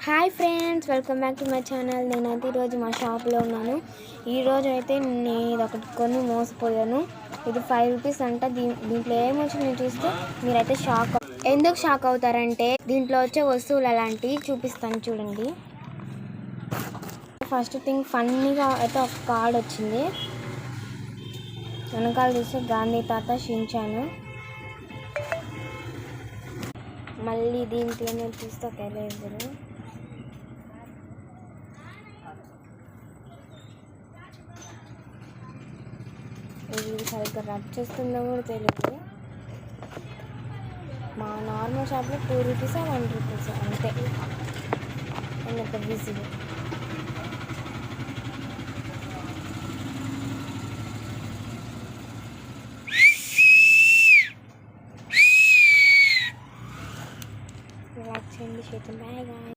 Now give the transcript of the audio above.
Hi friends, welcome back to my channel. నేనైతే ఈరోజు మా షాప్లో ఉన్నాను. ఈరోజు అయితే నేను ఒకటి కొని మోసపోయాను. ఇది 5 రూపీస్ అంట. దీంట్లో ఏమొచ్చి నేను చూస్తే మీరైతే ఎందుకు షాక్ అవుతారంటే దీంట్లో వచ్చే వస్తువులు అలాంటివి చూపిస్తాను చూడండి. ఫస్ట్ థింగ్ ఫన్నీగా అయితే ఒక కార్డ్ వచ్చింది. వెనకాల చూస్తే గాంధీ తాత షించాను. మళ్ళీ దీంట్లోనే చూస్తే ఒక ఎరేజరు. ఇది సరిగ్గా రబ్ చేస్తుందో కూడా తెలియదు. మా నార్మల్ షాప్లో 2 రూపీస్ 1 రూపీస్ అంతే. అండ్ ఒక విజిల్. లైక్ చేయండి, షేర్ చేయండి. Bye bye.